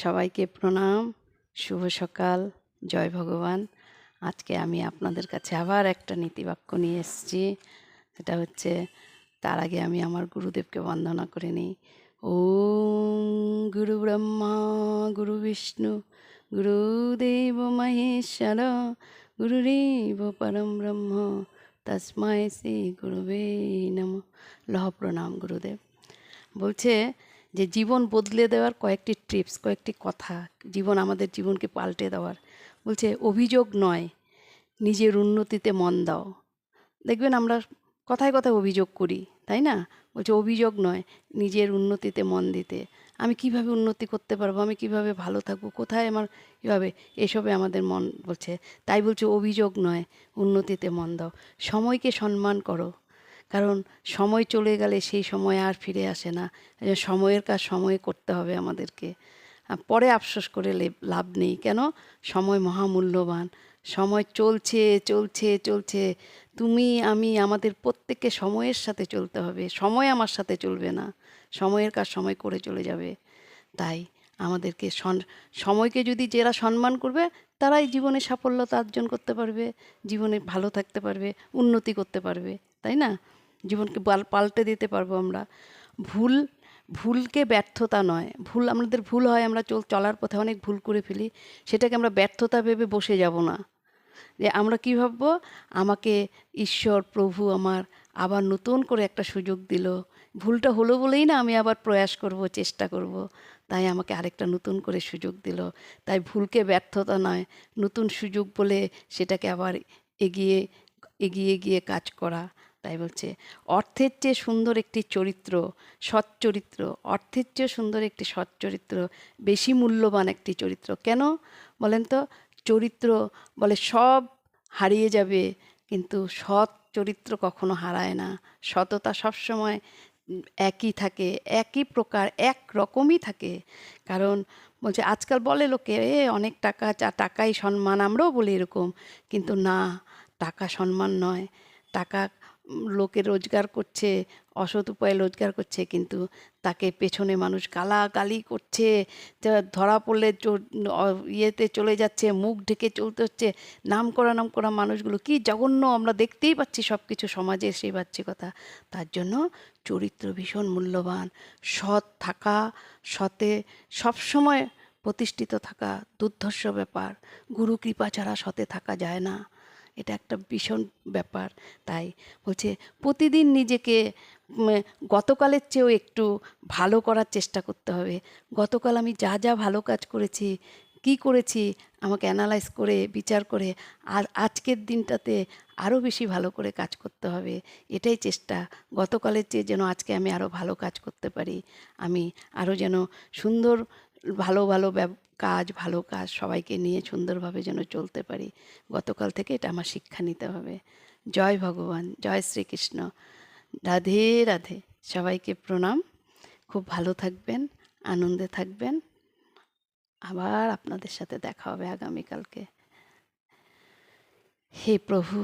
সবাইকে প্রণাম, শুভ সকাল, জয় ভগবান। আজকে আমি আপনাদের কাছে আবার একটা নীতিবাক্য নিয়ে এসেছি। সেটা হচ্ছে, তার আগে আমি আমার গুরুদেবকে বন্দনা করে নিই। ওম গুরু ব্রহ্মা গুরু বিষ্ণু গুরুদেব মহেশ্বর গুরুরেব পরম ব্রহ্ম তস্মৈ শ্রী গুরুবে নমঃ। লহ প্রণাম গুরুদেব। বলছে যে জীবন বদলে দেওয়ার কয়েকটি টিপস, কয়েকটি কথা, আমাদের জীবনকে পাল্টে দেওয়ার। বলছে অভিযোগ নয়, নিজের উন্নতিতে মন দাও। দেখবেন আমরা কথায় কথায় অভিযোগ করি, তাই না? বলছে অভিযোগ নয়, নিজের উন্নতিতে মন দিতে। আমি কিভাবে উন্নতি করতে পারবো, আমি কিভাবে ভালো থাকবো, কোথায় আমার কীভাবে, এসবে আমাদের মন বলছে। তাই বলছে অভিযোগ নয়, উন্নতিতে মন দাও। সময়কে সম্মান করো, কারণ সময় চলে গেলে সেই সময় আর ফিরে আসে না। সময়ের কাজ সময়ে করতে হবে আমাদেরকে। পরে আফসোস করে লাভ নেই। কেন? সময় মহামূল্যবান। সময় চলছে চলছে চলছে, তুমি আমি আমাদের প্রত্যেককে সময়ের সাথে চলতে হবে। সময় আমার সাথে চলবে না, সময়ের কাজ সময় করে চলে যাবে। তাই আমাদেরকে সময়কে যদি যারা সম্মান করবে, তারাই জীবনে সাফল্যতা অর্জন করতে পারবে, জীবনে ভালো থাকতে পারবে, উন্নতি করতে পারবে, তাই না? জীবনকে পাল্টে দিতে পারবো আমরা। ভুলকে ব্যর্থতা নয়, আমাদের ভুল হয়, আমরা চলার পথে অনেক ভুল করে ফেলি, সেটাকে আমরা ব্যর্থতা ভেবে বসে যাব না। যে আমরা কী ভাববো, আমাকে ঈশ্বর প্রভু আমার আবার নতুন করে একটা সুযোগ দিল, ভুলটা হলো বলেই না আমি আবার প্রয়াস করব, চেষ্টা করব, তাই আমাকে আরেকটা নতুন করে সুযোগ দিল। তাই ভুলকে ব্যর্থতা নয়, নতুন সুযোগ বলে সেটাকে আবার এগিয়ে এগিয়ে গিয়ে কাজ করা। তাই বলছে অর্থের চেয়ে সুন্দর একটি চরিত্র, সৎ চরিত্র, অর্থের চেয়ে সুন্দর একটি সৎ চরিত্র বেশি মূল্যবান একটি চরিত্র। কেন বলেন তো? চরিত্র বলে সব হারিয়ে যাবে, কিন্তু সৎ চরিত্র কখনো হারায় না। সততা সবসময় একই থাকে, একই প্রকার, এক রকমই থাকে। কারণ বলছে আজকাল বলে লোকে অনেক টাকা, টাকাই সম্মান, আমরাও বলি এরকম, কিন্তু না, টাকা সম্মান নয়। টাকা লোকে রোজগার করছে, অসৎ উপায়ে রোজগার করছে, কিন্তু তাকে পেছনে মানুষ গালাগালি করছে, ধরা পড়লে ইয়েতে চলে যাচ্ছে, মুখ ঢেকে চলতে হচ্ছে। নাম করা মানুষগুলো কি জঘন্য, আমরা দেখতেই পাচ্ছি সব কিছু সমাজে, সেই বাহ্যিকতা। তার জন্য চরিত্র ভীষণ মূল্যবান। সৎ থাকা, সতে সবসময় প্রতিষ্ঠিত থাকা দুর্ধর্ষ ব্যাপার। গুরু কৃপা ছাড়া সতে থাকা যায় না, এটা একটা ভীষণ ব্যাপার। তাই বলছে প্রতিদিন নিজেকে গতকালের চেয়েও একটু ভালো করার চেষ্টা করতে হবে। গতকাল আমি যা যা ভালো কাজ করেছি, কি করেছি, আমাকে অ্যানালাইজ করে বিচার করে আর আজকের দিনটাতে আরও বেশি ভালো করে কাজ করতে হবে। এটাই চেষ্টা, গতকালের চেয়ে যেন আজকে আমি আরও ভালো কাজ করতে পারি, আমি আরও যেন সুন্দর ভালো ভালো ভালো কাজ সবাইকে নিয়ে সুন্দরভাবে যেন চলতে পারি। গতকাল থেকে এটা আমার শিক্ষা নিতে হবে। জয় ভগবান, জয় শ্রীকৃষ্ণ, রাধে রাধে। সবাইকে প্রণাম। খুব ভালো থাকবেন, আনন্দে থাকবেন। আবার আপনাদের সাথে দেখা হবে আগামীকালকে। হে প্রভু,